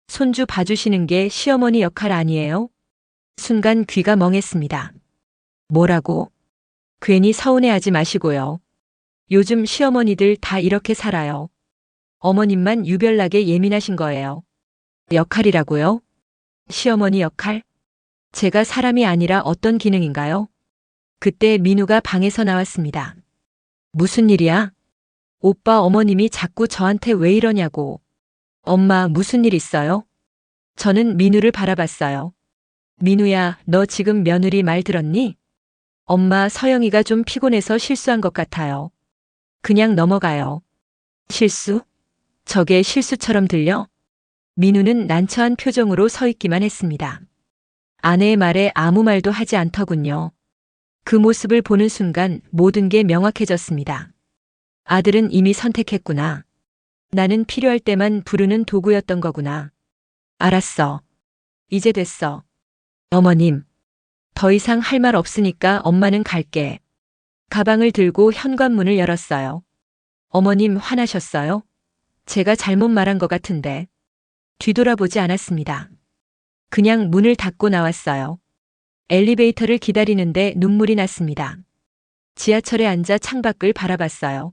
손주 봐주시는 게 시어머니 역할 아니에요? 순간 귀가 멍했습니다. 뭐라고? 괜히 서운해하지 마시고요. 요즘 시어머니들 다 이렇게 살아요. 어머님만 유별나게 예민하신 거예요. 역할이라고요? 시어머니 역할? 제가 사람이 아니라 어떤 기능인가요? 그때 민우가 방에서 나왔습니다. 무슨 일이야? 오빠, 어머님이 자꾸 저한테 왜 이러냐고. 엄마, 무슨 일 있어요? 저는 민우를 바라봤어요. 민우야, 너 지금 며느리 말 들었니? 엄마, 서영이가 좀 피곤해서 실수한 것 같아요. 그냥 넘어가요. 실수? 저게 실수처럼 들려? 민우는 난처한 표정으로 서 있기만 했습니다. 아내의 말에 아무 말도 하지 않더군요. 그 모습을 보는 순간 모든 게 명확해졌습니다. 아들은 이미 선택했구나. 나는 필요할 때만 부르는 도구였던 거구나. 알았어. 이제 됐어. 어머님. 더 이상 할 말 없으니까 엄마는 갈게. 가방을 들고 현관문을 열었어요. 어머님, 화나셨어요? 제가 잘못 말한 것 같은데. 뒤돌아보지 않았습니다. 그냥 문을 닫고 나왔어요. 엘리베이터를 기다리는데 눈물이 났습니다. 지하철에 앉아 창밖을 바라봤어요.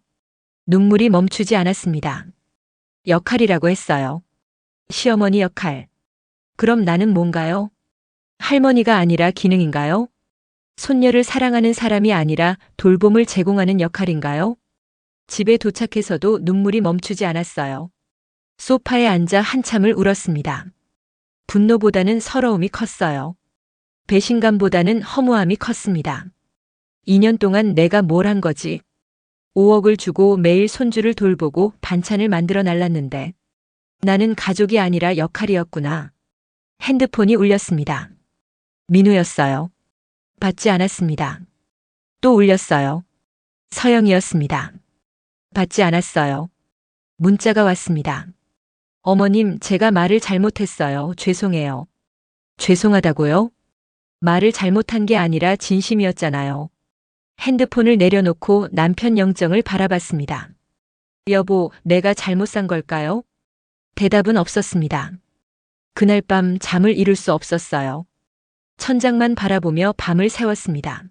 눈물이 멈추지 않았습니다. 역할이라고 했어요. 시어머니 역할. 그럼 나는 뭔가요? 할머니가 아니라 기능인가요? 손녀를 사랑하는 사람이 아니라 돌봄을 제공하는 역할인가요? 집에 도착해서도 눈물이 멈추지 않았어요. 소파에 앉아 한참을 울었습니다. 분노보다는 서러움이 컸어요. 배신감보다는 허무함이 컸습니다. 2년 동안 내가 뭘 한 거지? 5억을 주고 매일 손주를 돌보고 반찬을 만들어 날랐는데 나는 가족이 아니라 역할이었구나. 핸드폰이 울렸습니다. 민우였어요. 받지 않았습니다. 또 울렸어요. 서영이었습니다. 받지 않았어요. 문자가 왔습니다. 어머님, 제가 말을 잘못했어요. 죄송해요. 죄송하다고요? 말을 잘못한 게 아니라 진심이었잖아요. 핸드폰을 내려놓고 남편 영정을 바라봤습니다. 여보, 내가 잘못 산 걸까요? 대답은 없었습니다. 그날 밤 잠을 이룰 수 없었어요. 천장만 바라보며 밤을 새웠습니다.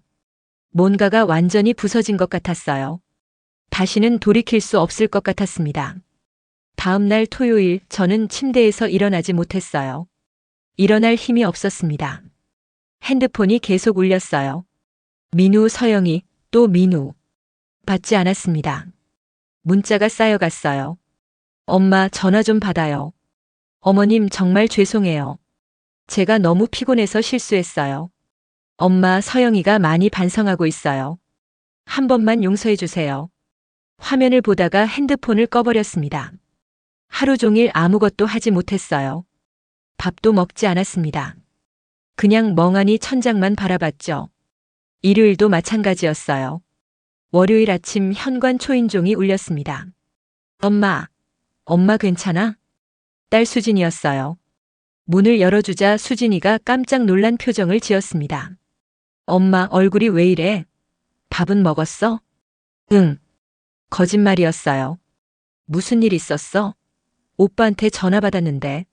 뭔가가 완전히 부서진 것 같았어요. 다시는 돌이킬 수 없을 것 같았습니다. 다음 날 토요일 저는 침대에서 일어나지 못했어요. 일어날 힘이 없었습니다. 핸드폰이 계속 울렸어요. 민우, 서영이, 또 민우. 받지 않았습니다. 문자가 쌓여갔어요. 엄마, 전화 좀 받아요. 어머님, 정말 죄송해요. 제가 너무 피곤해서 실수했어요. 엄마, 서영이가 많이 반성하고 있어요. 한 번만 용서해 주세요. 화면을 보다가 핸드폰을 꺼버렸습니다. 하루 종일 아무것도 하지 못했어요. 밥도 먹지 않았습니다. 그냥 멍하니 천장만 바라봤죠. 일요일도 마찬가지였어요. 월요일 아침 현관 초인종이 울렸습니다. 엄마, 엄마 괜찮아? 딸 수진이었어요. 문을 열어주자 수진이가 깜짝 놀란 표정을 지었습니다. 엄마, 얼굴이 왜 이래? 밥은 먹었어? 응. 거짓말이었어요. 무슨 일 있었어? 오빠한테 전화 받았는데.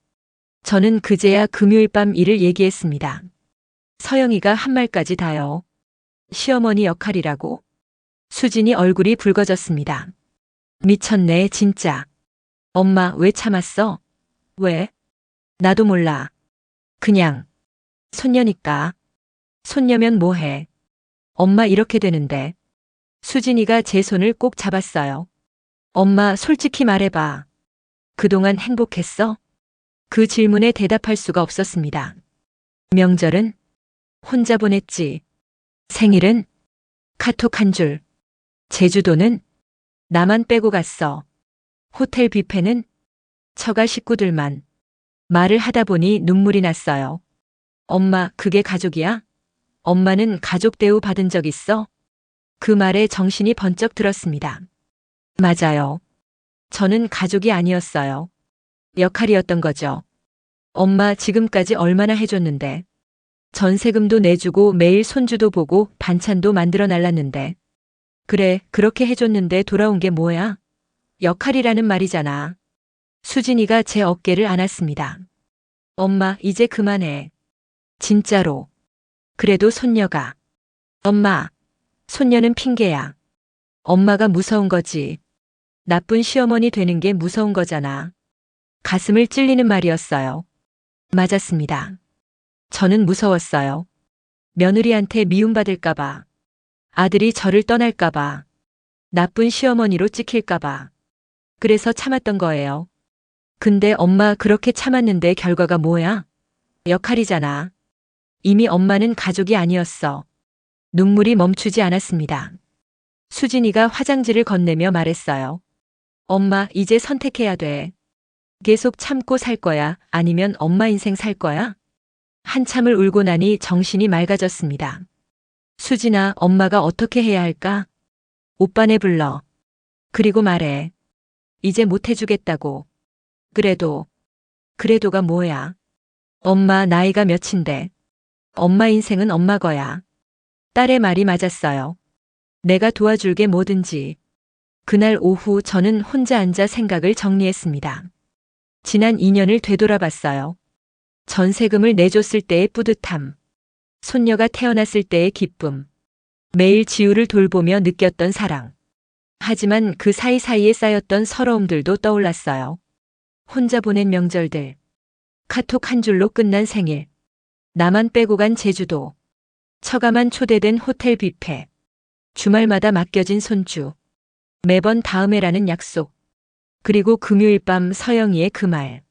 저는 그제야 금요일 밤 일을 얘기했습니다. 서영이가 한 말까지 다요. 시어머니 역할이라고? 수진이 얼굴이 붉어졌습니다. 미쳤네, 진짜. 엄마, 왜 참았어? 왜? 나도 몰라. 그냥. 손녀니까. 손녀면 뭐해. 엄마 이렇게 되는데. 수진이가 제 손을 꼭 잡았어요. 엄마, 솔직히 말해봐. 그동안 행복했어? 그 질문에 대답할 수가 없었습니다. 명절은? 혼자 보냈지. 생일은? 카톡 한 줄. 제주도는? 나만 빼고 갔어. 호텔 뷔페는? 처가 식구들만. 말을 하다 보니 눈물이 났어요. 엄마, 그게 가족이야? 엄마는 가족 대우 받은 적 있어? 그 말에 정신이 번쩍 들었습니다. 맞아요. 저는 가족이 아니었어요. 역할이었던 거죠. 엄마 지금까지 얼마나 해줬는데. 전세금도 내주고 매일 손주도 보고 반찬도 만들어 날랐는데. 그래, 그렇게 해줬는데 돌아온 게 뭐야? 역할이라는 말이잖아. 수진이가 제 어깨를 안았습니다. 엄마, 이제 그만해. 진짜로. 그래도 손녀가. 엄마, 손녀는 핑계야. 엄마가 무서운 거지. 나쁜 시어머니 되는 게 무서운 거잖아. 가슴을 찔리는 말이었어요. 맞았습니다. 저는 무서웠어요. 며느리한테 미움받을까봐. 아들이 저를 떠날까봐. 나쁜 시어머니로 찍힐까봐. 그래서 참았던 거예요. 근데 엄마 그렇게 참았는데 결과가 뭐야? 역할이잖아. 이미 엄마는 가족이 아니었어. 눈물이 멈추지 않았습니다. 수진이가 화장지를 건네며 말했어요. 엄마, 이제 선택해야 돼. 계속 참고 살 거야? 아니면 엄마 인생 살 거야? 한참을 울고 나니 정신이 맑아졌습니다. 수진아, 엄마가 어떻게 해야 할까? 오빠네 불러. 그리고 말해. 이제 못 해주겠다고. 그래도가 뭐야? 엄마 나이가 몇인데. 엄마 인생은 엄마 거야. 딸의 말이 맞았어요. 내가 도와줄게 뭐든지. 그날 오후 저는 혼자 앉아 생각을 정리했습니다. 지난 2년을 되돌아봤어요. 전세금을 내줬을 때의 뿌듯함. 손녀가 태어났을 때의 기쁨. 매일 지우를 돌보며 느꼈던 사랑. 하지만 그 사이사이에 쌓였던 서러움들도 떠올랐어요. 혼자 보낸 명절들. 카톡 한 줄로 끝난 생일. 나만 빼고 간 제주도. 처가만 초대된 호텔 뷔페. 주말마다 맡겨진 손주. 매번 다음에라는 약속. 그리고 금요일 밤 서영이의 그 말.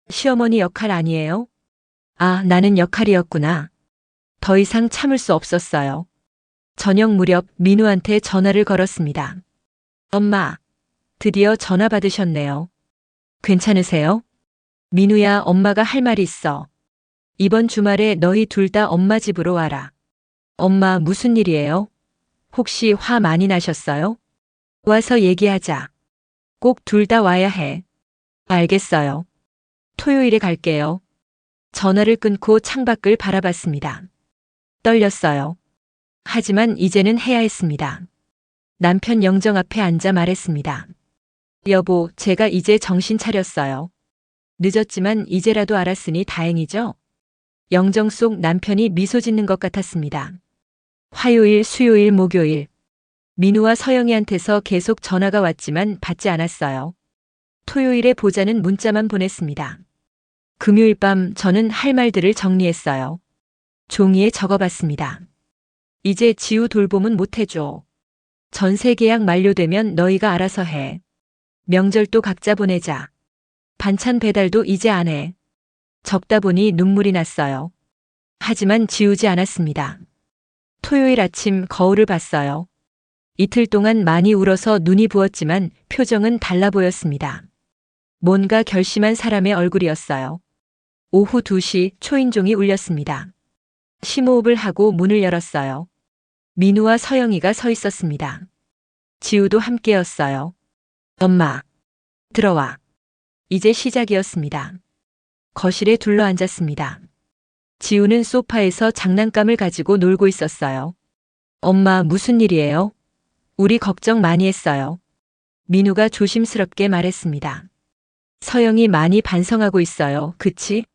시어머니 역할 아니에요? 아, 나는 역할이었구나. 더 이상 참을 수 없었어요. 저녁 무렵 민우한테 전화를 걸었습니다. 엄마, 드디어 전화 받으셨네요. 괜찮으세요? 민우야, 엄마가 할 말이 있어. 이번 주말에 너희 둘 다 엄마 집으로 와라. 엄마, 무슨 일이에요? 혹시 화 많이 나셨어요? 와서 얘기하자. 꼭 둘 다 와야 해. 알겠어요. 토요일에 갈게요. 전화를 끊고 창밖을 바라봤습니다. 떨렸어요. 하지만 이제는 해야 했습니다. 남편 영정 앞에 앉아 말했습니다. 여보, 제가 이제 정신 차렸어요. 늦었지만 이제라도 알았으니 다행이죠? 영정 속 남편이 미소 짓는 것 같았습니다. 화요일, 수요일, 목요일. 민우와 서영이한테서 계속 전화가 왔지만 받지 않았어요. 토요일에 보자는 문자만 보냈습니다. 금요일 밤 저는 할 말들을 정리했어요. 종이에 적어봤습니다. 이제 지우 돌봄은 못 해줘. 전세 계약 만료되면 너희가 알아서 해. 명절도 각자 보내자. 반찬 배달도 이제 안 해. 적다 보니 눈물이 났어요. 하지만 지우지 않았습니다. 토요일 아침 거울을 봤어요. 이틀 동안 많이 울어서 눈이 부었지만 표정은 달라 보였습니다. 뭔가 결심한 사람의 얼굴이었어요. 오후 2시 초인종이 울렸습니다. 심호흡을 하고 문을 열었어요. 민우와 서영이가 서 있었습니다. 지우도 함께였어요. 엄마, 들어와. 이제 시작이었습니다. 거실에 둘러앉았습니다. 지우는 소파에서 장난감을 가지고 놀고 있었어요. 엄마, 무슨 일이에요? 우리 걱정 많이 했어요. 민우가 조심스럽게 말했습니다. 서영이 많이 반성하고 있어요. 그치?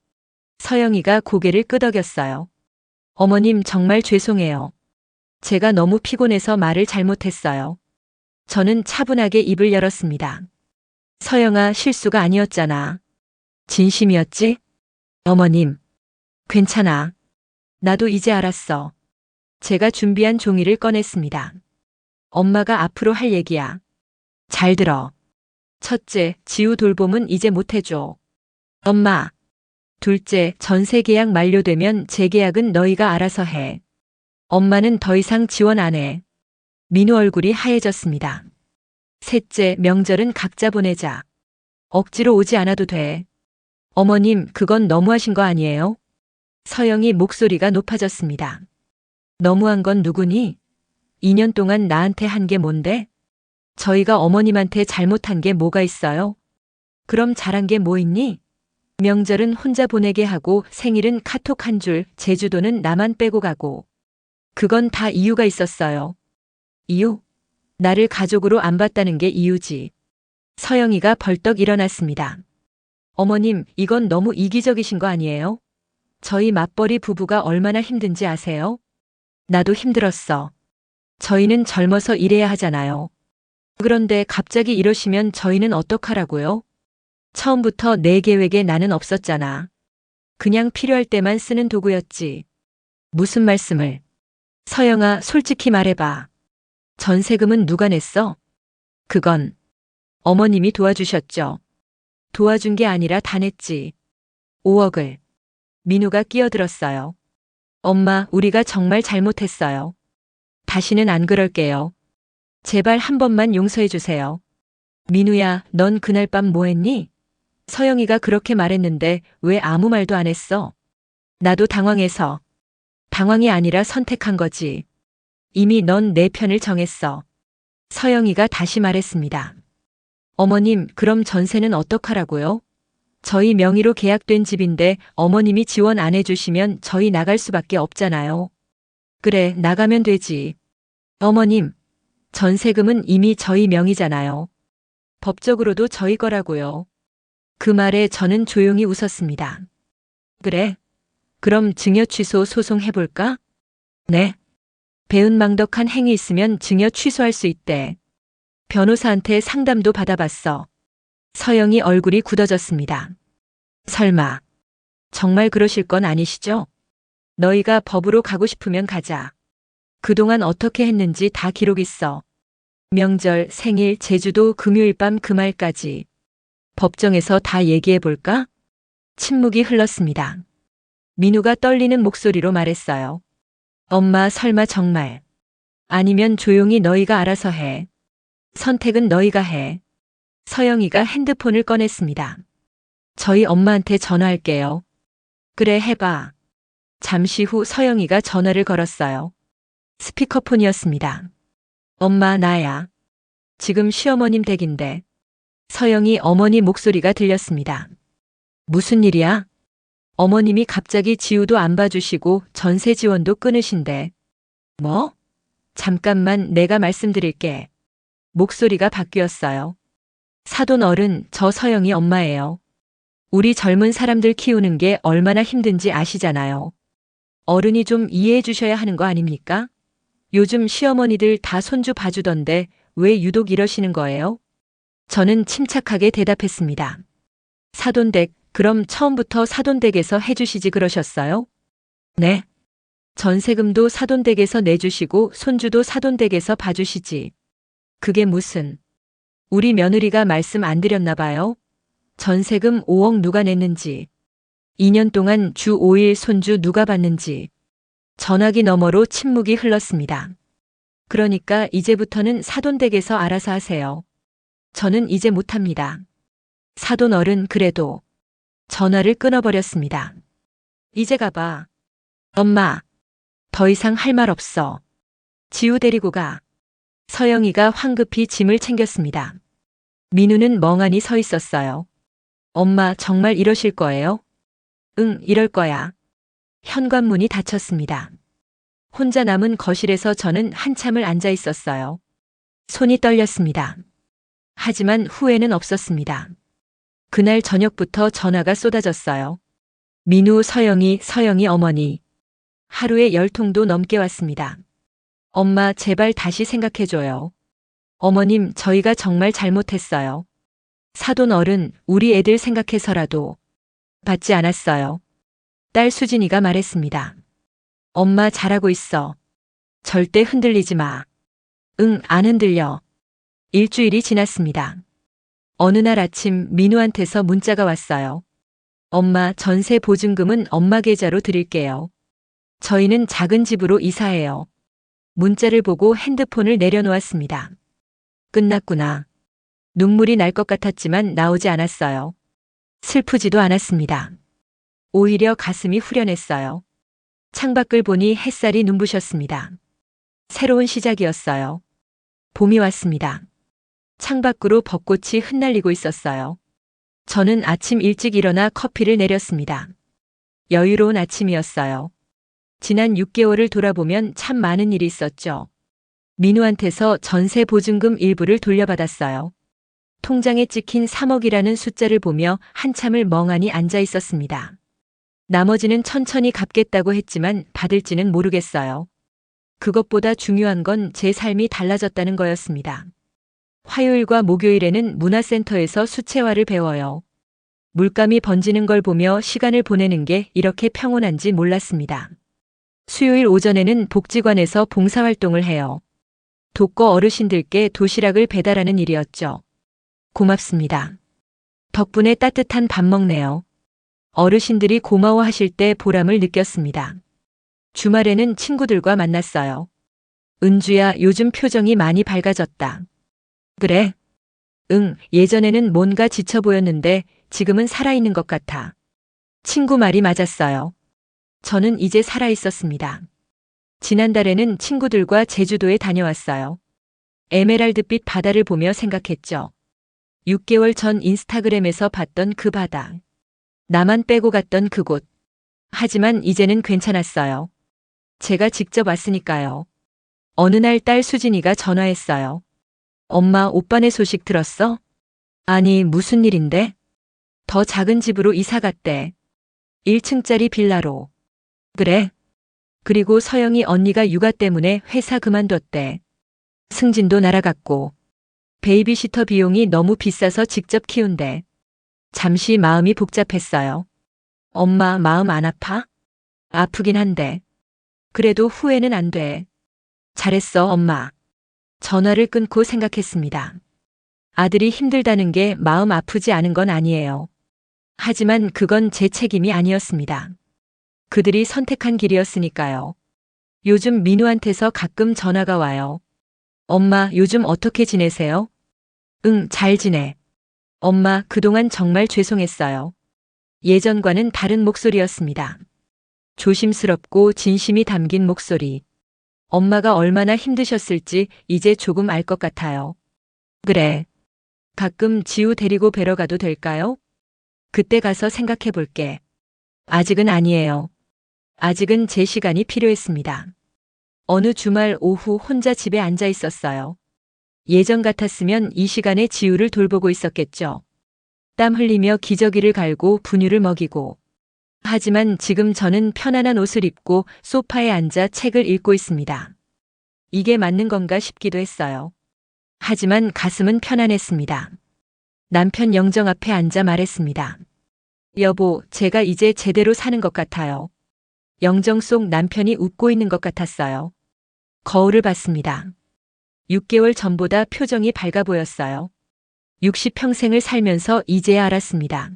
서영이가 고개를 끄덕였어요. 어머님 정말 죄송해요. 제가 너무 피곤해서 말을 잘못했어요. 저는 차분하게 입을 열었습니다. 서영아, 실수가 아니었잖아. 진심이었지? 어머님, 괜찮아. 나도 이제 알았어. 제가 준비한 종이를 꺼냈습니다. 엄마가 앞으로 할 얘기야. 잘 들어. 첫째, 지우 돌봄은 이제 못해줘. 엄마. 둘째, 전세 계약 만료되면 재계약은 너희가 알아서 해. 엄마는 더 이상 지원 안 해. 민우 얼굴이 하얘졌습니다. 셋째, 명절은 각자 보내자. 억지로 오지 않아도 돼. 어머님, 그건 너무하신 거 아니에요? 서영이 목소리가 높아졌습니다. 너무한 건 누구니? 2년 동안 나한테 한 게 뭔데? 저희가 어머님한테 잘못한 게 뭐가 있어요? 그럼 잘한 게 뭐 있니? 명절은 혼자 보내게 하고 생일은 카톡 한 줄, 제주도는 나만 빼고 가고. 그건 다 이유가 있었어요. 이유? 나를 가족으로 안 봤다는 게 이유지. 서영이가 벌떡 일어났습니다. 어머님, 이건 너무 이기적이신 거 아니에요? 저희 맞벌이 부부가 얼마나 힘든지 아세요? 나도 힘들었어. 저희는 젊어서 일해야 하잖아요. 그런데 갑자기 이러시면 저희는 어떡하라고요? 처음부터 내 계획에 나는 없었잖아. 그냥 필요할 때만 쓰는 도구였지. 무슨 말씀을? 서영아, 솔직히 말해봐. 전세금은 누가 냈어? 그건 어머님이 도와주셨죠. 도와준 게 아니라 다 냈지. 5억을. 민우가 끼어들었어요. 엄마, 우리가 정말 잘못했어요. 다시는 안 그럴게요. 제발 한 번만 용서해 주세요. 민우야, 넌 그날 밤 뭐 했니? 서영이가 그렇게 말했는데 왜 아무 말도 안 했어? 나도 당황해서. 당황이 아니라 선택한 거지. 이미 넌 내 편을 정했어. 서영이가 다시 말했습니다. 어머님, 그럼 전세는 어떡하라고요? 저희 명의로 계약된 집인데 어머님이 지원 안 해주시면 저희 나갈 수밖에 없잖아요. 그래, 나가면 되지. 어머님, 전세금은 이미 저희 명의잖아요. 법적으로도 저희 거라고요. 그 말에 저는 조용히 웃었습니다. 그래? 그럼 증여 취소 소송 해볼까? 네. 배은망덕한 행위 있으면 증여 취소할 수 있대. 변호사한테 상담도 받아봤어. 서영이 얼굴이 굳어졌습니다. 설마. 정말 그러실 건 아니시죠? 너희가 법으로 가고 싶으면 가자. 그동안 어떻게 했는지 다 기록 있어. 명절, 생일, 제주도, 금요일 밤 그 말까지. 법정에서 다 얘기해 볼까? 침묵이 흘렀습니다. 민우가 떨리는 목소리로 말했어요. 엄마, 설마 정말. 아니면 조용히 너희가 알아서 해. 선택은 너희가 해. 서영이가 핸드폰을 꺼냈습니다. 저희 엄마한테 전화할게요. 그래, 해봐. 잠시 후 서영이가 전화를 걸었어요. 스피커폰이었습니다. 엄마, 나야. 지금 시어머님 댁인데. 서영이 어머니 목소리가 들렸습니다. 무슨 일이야? 어머님이 갑자기 지우도 안 봐주시고 전세 지원도 끊으신대. 뭐? 잠깐만, 내가 말씀드릴게. 목소리가 바뀌었어요. 사돈 어른, 저 서영이 엄마예요. 우리 젊은 사람들 키우는 게 얼마나 힘든지 아시잖아요. 어른이 좀 이해해 주셔야 하는 거 아닙니까? 요즘 시어머니들 다 손주 봐주던데 왜 유독 이러시는 거예요? 저는 침착하게 대답했습니다. 사돈댁, 그럼 처음부터 사돈댁에서 해주시지 그러셨어요? 네. 전세금도 사돈댁에서 내주시고 손주도 사돈댁에서 봐주시지. 그게 무슨. 우리 며느리가 말씀 안 드렸나 봐요? 전세금 5억 누가 냈는지. 2년 동안 주 5일 손주 누가 봤는지. 전화기 너머로 침묵이 흘렀습니다. 그러니까 이제부터는 사돈댁에서 알아서 하세요. 저는 이제 못합니다. 사돈 어른, 그래도. 전화를 끊어버렸습니다. 이제 가봐. 엄마. 더 이상 할 말 없어. 지우 데리고 가. 서영이가 황급히 짐을 챙겼습니다. 민우는 멍하니 서 있었어요. 엄마, 정말 이러실 거예요? 응, 이럴 거야. 현관문이 닫혔습니다. 혼자 남은 거실에서 저는 한참을 앉아 있었어요. 손이 떨렸습니다. 하지만 후회는 없었습니다. 그날 저녁부터 전화가 쏟아졌어요. 민우, 서영이 어머니. 하루에 10통도 넘게 왔습니다. 엄마, 제발 다시 생각해줘요. 어머님, 저희가 정말 잘못했어요. 사돈 어른, 우리 애들 생각해서라도. 받지 않았어요. 딸 수진이가 말했습니다. 엄마, 잘하고 있어. 절대 흔들리지 마. 응, 안 흔들려. 일주일이 지났습니다. 어느 날 아침 민우한테서 문자가 왔어요. 엄마, 전세 보증금은 엄마 계좌로 드릴게요. 저희는 작은 집으로 이사해요. 문자를 보고 핸드폰을 내려놓았습니다. 끝났구나. 눈물이 날 것 같았지만 나오지 않았어요. 슬프지도 않았습니다. 오히려 가슴이 후련했어요. 창밖을 보니 햇살이 눈부셨습니다. 새로운 시작이었어요. 봄이 왔습니다. 창밖으로 벚꽃이 흩날리고 있었어요. 저는 아침 일찍 일어나 커피를 내렸습니다. 여유로운 아침이었어요. 지난 6개월을 돌아보면 참 많은 일이 있었죠. 민우한테서 전세 보증금 일부를 돌려받았어요. 통장에 찍힌 3억이라는 숫자를 보며 한참을 멍하니 앉아 있었습니다. 나머지는 천천히 갚겠다고 했지만 받을지는 모르겠어요. 그것보다 중요한 건 제 삶이 달라졌다는 거였습니다. 화요일과 목요일에는 문화센터에서 수채화를 배워요. 물감이 번지는 걸 보며 시간을 보내는 게 이렇게 평온한지 몰랐습니다. 수요일 오전에는 복지관에서 봉사활동을 해요. 독거 어르신들께 도시락을 배달하는 일이었죠. 고맙습니다. 덕분에 따뜻한 밥 먹네요. 어르신들이 고마워하실 때 보람을 느꼈습니다. 주말에는 친구들과 만났어요. 은주야, 요즘 표정이 많이 밝아졌다. 그래? 응, 예전에는 뭔가 지쳐 보였는데 지금은 살아있는 것 같아. 친구 말이 맞았어요. 저는 이제 살아있었습니다. 지난달에는 친구들과 제주도에 다녀왔어요. 에메랄드빛 바다를 보며 생각했죠. 6개월 전 인스타그램에서 봤던 그 바다. 나만 빼고 갔던 그곳. 하지만 이제는 괜찮았어요. 제가 직접 왔으니까요. 어느 날 딸 수진이가 전화했어요. 엄마, 오빠네 소식 들었어? 아니, 무슨 일인데? 더 작은 집으로 이사 갔대. 1층짜리 빌라로. 그래. 그리고 서영이 언니가 육아 때문에 회사 그만뒀대. 승진도 날아갔고. 베이비시터 비용이 너무 비싸서 직접 키운대. 잠시 마음이 복잡했어요. 엄마, 마음 안 아파? 아프긴 한데. 그래도 후회는 안 돼. 잘했어, 엄마. 전화를 끊고 생각했습니다. 아들이 힘들다는 게 마음 아프지 않은 건 아니에요. 하지만 그건 제 책임이 아니었습니다. 그들이 선택한 길이었으니까요. 요즘 민우한테서 가끔 전화가 와요. 엄마, 요즘 어떻게 지내세요? 응, 잘 지내. 엄마, 그동안 정말 죄송했어요. 예전과는 다른 목소리였습니다. 조심스럽고 진심이 담긴 목소리. 엄마가 얼마나 힘드셨을지 이제 조금 알 것 같아요. 그래. 가끔 지우 데리고 뵈러 가도 될까요? 그때 가서 생각해 볼게. 아직은 아니에요. 아직은 제 시간이 필요했습니다. 어느 주말 오후 혼자 집에 앉아 있었어요. 예전 같았으면 이 시간에 지우를 돌보고 있었겠죠. 땀 흘리며 기저귀를 갈고 분유를 먹이고. 하지만 지금 저는 편안한 옷을 입고 소파에 앉아 책을 읽고 있습니다. 이게 맞는 건가 싶기도 했어요. 하지만 가슴은 편안했습니다. 남편 영정 앞에 앉아 말했습니다. 여보, 제가 이제 제대로 사는 것 같아요. 영정 속 남편이 웃고 있는 것 같았어요. 거울을 봤습니다. 6개월 전보다 표정이 밝아 보였어요. 60평생을 살면서 이제야 알았습니다.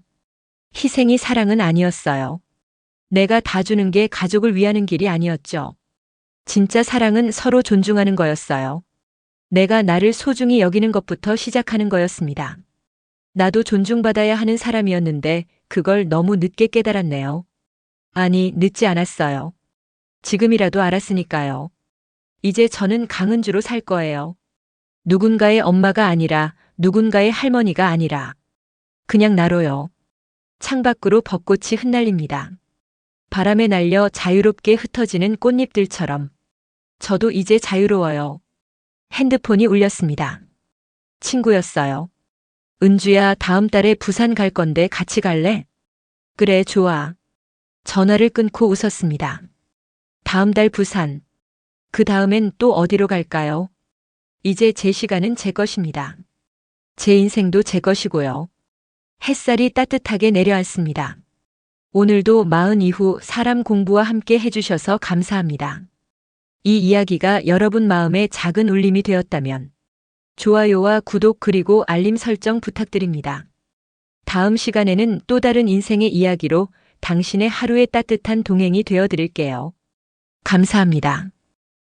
희생이 사랑은 아니었어요. 내가 다 주는 게 가족을 위하는 길이 아니었죠. 진짜 사랑은 서로 존중하는 거였어요. 내가 나를 소중히 여기는 것부터 시작하는 거였습니다. 나도 존중받아야 하는 사람이었는데 그걸 너무 늦게 깨달았네요. 아니, 늦지 않았어요. 지금이라도 알았으니까요. 이제 저는 강은주로 살 거예요. 누군가의 엄마가 아니라, 누군가의 할머니가 아니라. 그냥 나로요. 창밖으로 벚꽃이 흩날립니다. 바람에 날려 자유롭게 흩어지는 꽃잎들처럼. 저도 이제 자유로워요. 핸드폰이 울렸습니다. 친구였어요. 은주야, 다음 달에 부산 갈 건데 같이 갈래? 그래, 좋아. 전화를 끊고 웃었습니다. 다음 달 부산. 그 다음엔 또 어디로 갈까요? 이제 제 시간은 제 것입니다. 제 인생도 제 것이고요. 햇살이 따뜻하게 내려앉습니다. 오늘도 마흔 이후 사람 공부와 함께 해주셔서 감사합니다. 이 이야기가 여러분 마음에 작은 울림이 되었다면 좋아요와 구독 그리고 알림 설정 부탁드립니다. 다음 시간에는 또 다른 인생의 이야기로 당신의 하루의 따뜻한 동행이 되어 드릴게요. 감사합니다.